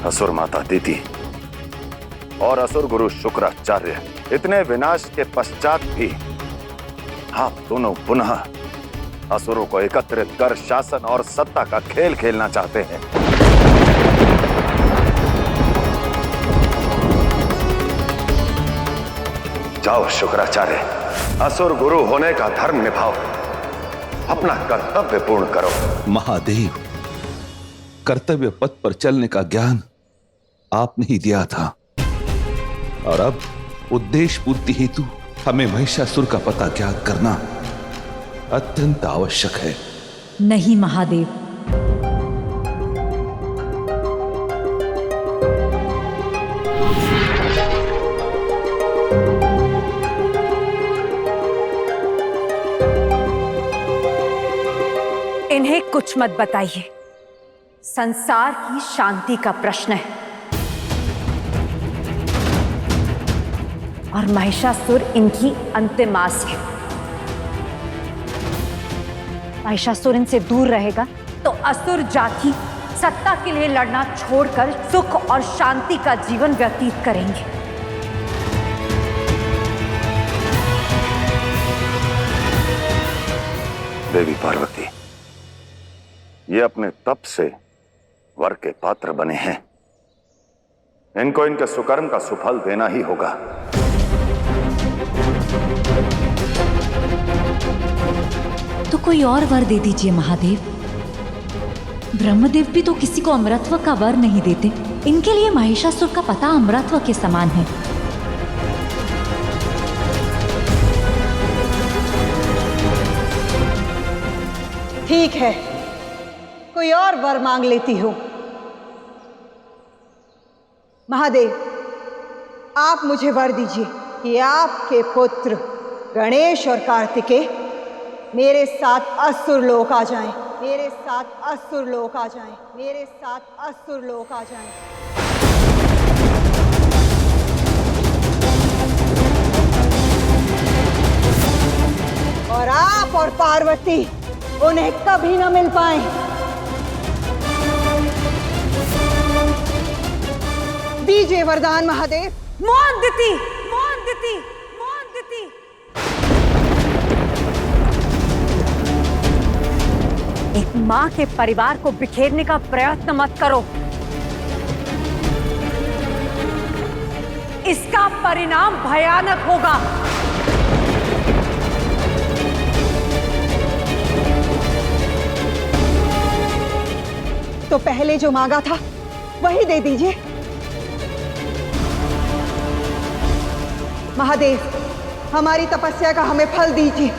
असुर माता दीति और असुर गुरु शुक्राचार्य इतने विनाश के पश्चात भी आप दोनों पुनः असुरों को एकत्रित कर शासन और सत्ता का खेल खेलना चाहते हैं। जाओ शुक्राचार्य, असुर गुरु होने का धर्म निभाओ, अपना कर्तव्य पूर्ण करो। महादेव, कर्तव्य पथ पर चलने का ज्ञान आपने ही दिया था और अब उद्देश्य पूर्ति हेतु हमें महिषासुर का पता ज्ञात करना अत्यंत आवश्यक है। नहीं महादेव, इन्हें कुछ मत बताइए। संसार की शांति का प्रश्न है और महिषासुर इनकी अंतिम आस है। महिषासुर इनसे दूर रहेगा तो असुर जाति सत्ता के लिए लड़ना छोड़कर सुख और शांति का जीवन व्यतीत करेंगे। देवी पार्वती, ये अपने तप से वर के पात्र बने हैं, इनको इनके सुकर्म का सुफल देना ही होगा। तो कोई और वर दे दीजिए महादेव। ब्रह्मदेव भी तो किसी को अमरत्व का वर नहीं देते। इनके लिए महिषासुर का पता अमरत्व के समान है। ठीक है, कोई और वर मांग लेती हो। महादेव, आप मुझे वर दीजिए कि आपके पुत्र गणेश और कार्तिकेय मेरे साथ असुर लोक आ जाएं, मेरे साथ असुर लोक आ जाएं, मेरे साथ असुर लोक आ जाएं। और आप और पार्वती उन्हें कभी न मिल पाएं। दीजिए वरदान महादेव। मौन दिति, मौन दिति, मौन दिति। एक मां के परिवार को बिखेरने का प्रयत्न मत करो। इसका परिणाम भयानक होगा। तो पहले जो मांगा था वही दे दीजिए। महादेव, हमारी तपस्या का हमें फल दीजिए,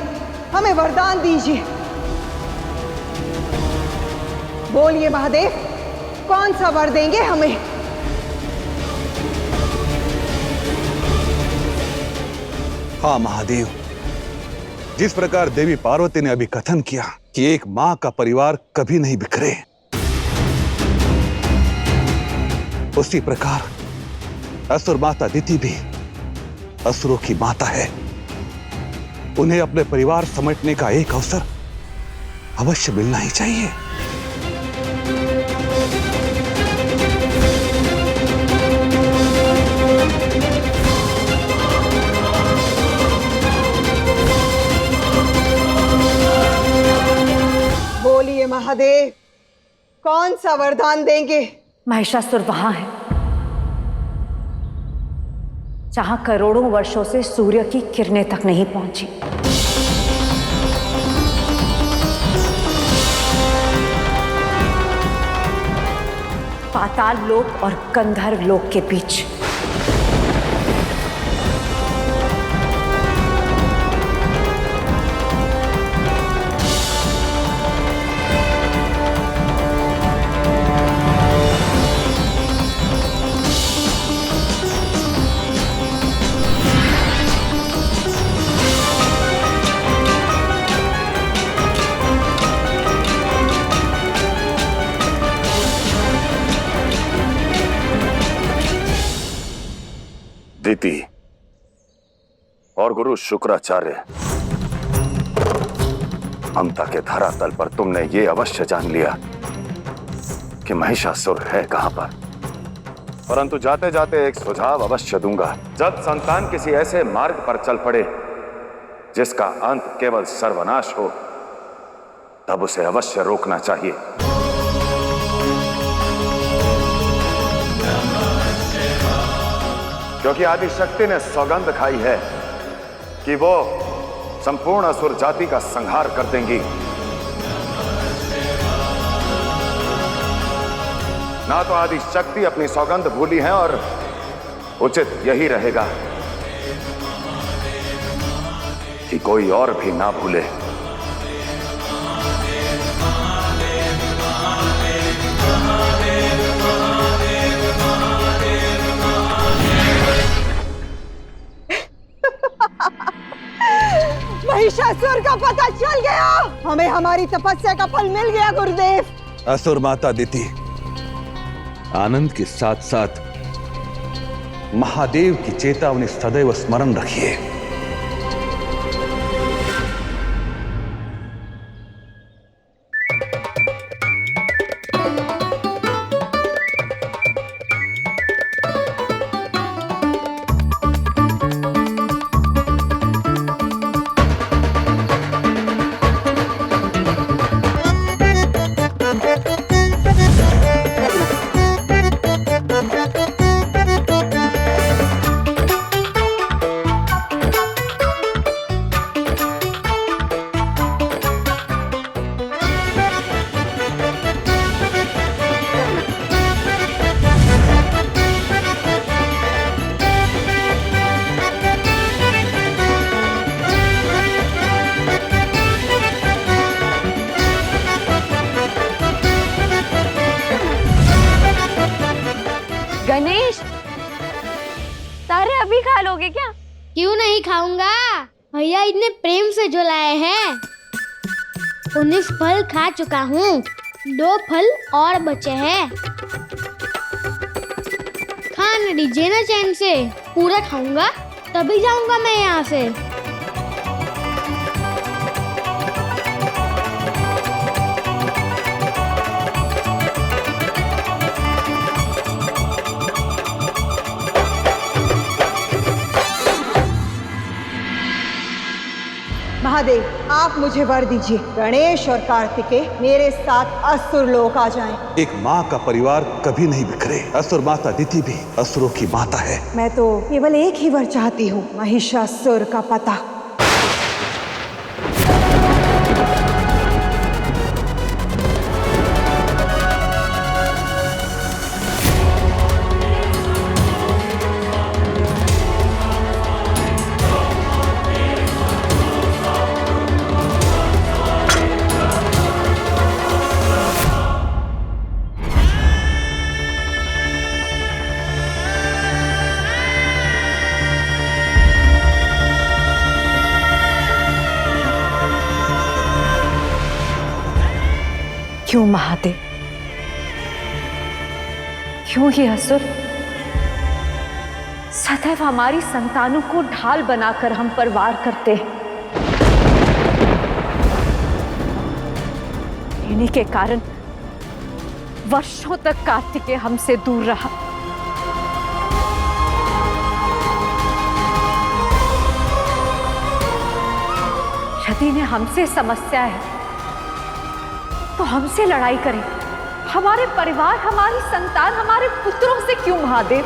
हमें वरदान दीजिए। बोलिए महादेव, कौन सा वर देंगे हमें? हाँ महादेव, जिस प्रकार देवी पार्वती ने अभी कथन किया कि एक मां का परिवार कभी नहीं बिखरे, उसी प्रकार असुर माता दिति भी असुरों की माता है। उन्हें अपने परिवार समेटने का एक अवसर अवश्य मिलना ही चाहिए। बोलिए महादेव, कौन सा वरदान देंगे? महिषासुर वहां है जहां करोड़ों वर्षों से सूर्य की किरणें तक नहीं पहुंची। पाताल लोक और गंधर्व लोक के बीच। दिति और गुरु शुक्राचार्य, ममता के धरातल पर तुमने ये अवश्य जान लिया कि महिषासुर है कहां पर परंतु जाते जाते एक सुझाव अवश्य दूंगा। जब संतान किसी ऐसे मार्ग पर चल पड़े जिसका अंत केवल सर्वनाश हो, तब उसे अवश्य रोकना चाहिए। क्योंकि आदिशक्ति ने सौगंध खाई है कि वो संपूर्ण असुर जाति का संहार कर देंगी। ना तो आदिशक्ति अपनी सौगंध भूली है और उचित यही रहेगा कि कोई और भी ना भूले। महिषासुर का पता चल गया। हमें हमारी तपस्या का फल मिल गया गुरुदेव। असुर माता दिति, आनंद के साथ साथ महादेव की चेतावनी सदैव स्मरण रखिए। गणेश, सारे अभी खा लोगे क्या? क्यों नहीं खाऊंगा, भैया इतने प्रेम से जो लाए हैं। 19 फल खा चुका हूँ, 2 फल और बचे हैं। खाने दीजिए ना चैन से, पूरा खाऊंगा तभी जाऊंगा मैं यहाँ से। महादेव, आप मुझे वर दीजिए, गणेश और कार्तिकेय मेरे साथ असुर लोक आ जाएं। एक माँ का परिवार कभी नहीं बिखरे। असुर माता दिति भी असुरों की माता है। मैं तो केवल एक ही वर चाहती हूँ, महिषासुर का पता। क्यों महादेव, क्यों ये असुर सदैव हमारी संतानों को ढाल बनाकर हम पर वार करते हैं? इन्हीं के कारण वर्षों तक कार्तिकेय हमसे दूर रहा। यदि इन्हें हमसे समस्या है तो हमसे लड़ाई करें। हमारे परिवार, हमारी संतान, हमारे पुत्रों से क्यों महादेव?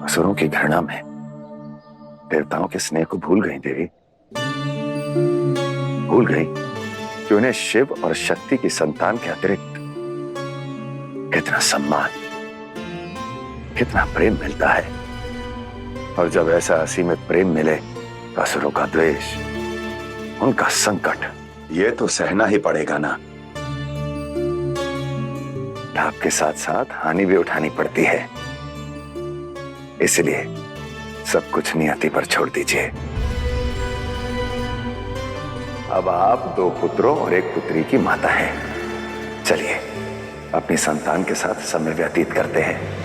असुरों की घृणा में देवताओं के स्नेह को भूल गई देवी। भूल गई कि उन्हें शिव और शक्ति की संतान के अतिरिक्त कितना सम्मान, कितना प्रेम मिलता है। और जब ऐसा असीमित प्रेम मिले तो असुरों का द्वेष, उनका संकट, ये तो सहना ही पड़ेगा ना। लाभ के साथ साथ हानि भी उठानी पड़ती है। इसलिए सब कुछ नियति पर छोड़ दीजिए। अब आप 2 पुत्रों और 1 पुत्री की माता हैं। चलिए अपनी संतान के साथ समय व्यतीत करते हैं।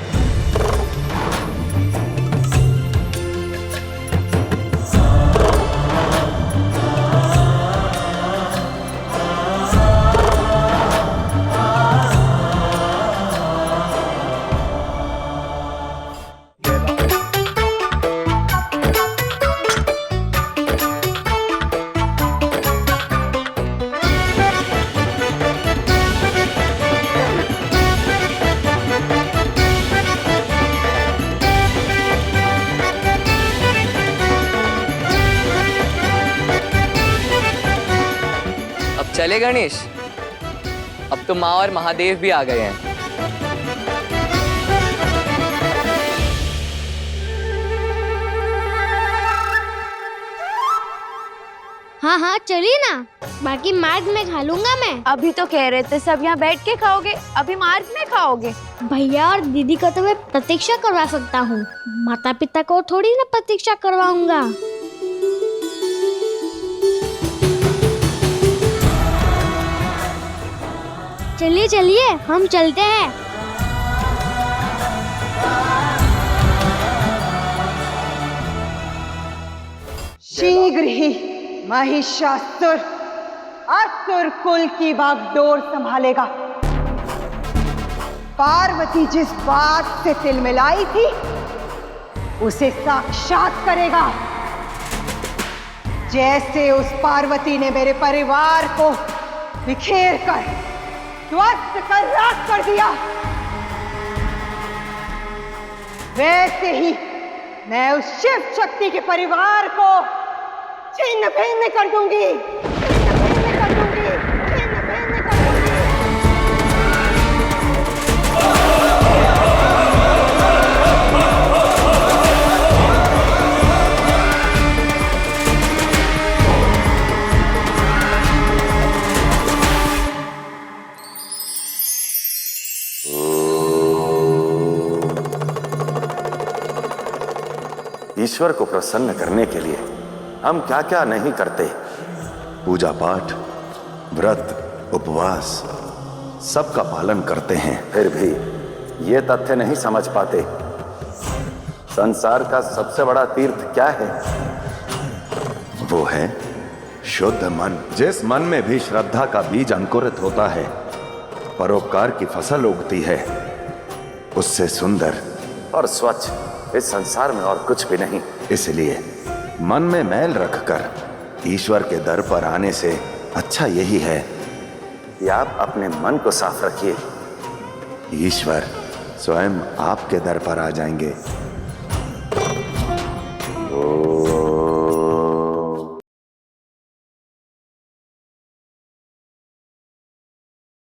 चले गणेश, अब तो माँ और महादेव भी आ गए हैं। हाँ हाँ चलिए ना, बाकी मार्ग में खा लूंगा मैं। अभी तो कह रहे थे सब यहाँ बैठ के खाओगे, अभी मार्ग में खाओगे? भैया और दीदी का तो मैं प्रतीक्षा करवा सकता हूँ, माता पिता को थोड़ी ना प्रतीक्षा करवाऊंगा। चलिए चलिए हम चलते हैं। शीघ्र ही महिषासुर असुर कुल की बागडोर संभालेगा। पार्वती जिस बात से तिलमिलाई थी उसे साक्षात करेगा। जैसे उस पार्वती ने मेरे परिवार को बिखेर कर ध्वस्त कर राख कर दिया, वैसे ही मैं उस शिव शक्ति के परिवार को छिन्न भिन्न कर दूंगी, छिन्न भिन्न कर दूंगी, छिन्न भिन्न कर दूंगी। ईश्वर को प्रसन्न करने के लिए हम क्या क्या नहीं करते। पूजा पाठ, व्रत, उपवास सबका पालन करते हैं, फिर भी ये तथ्य नहीं समझ पाते संसार का सबसे बड़ा तीर्थ क्या है। वो है शुद्ध मन। जिस मन में भी श्रद्धा का बीज अंकुरित होता है, परोपकार की फसल उगती है, उससे सुंदर और स्वच्छ इस संसार में और कुछ भी नहीं। इसलिए मन में मैल रखकर ईश्वर के दर पर आने से अच्छा यही है कि आप अपने मन को साफ रखिए। ईश्वर स्वयं आपके दर पर आ जाएंगे।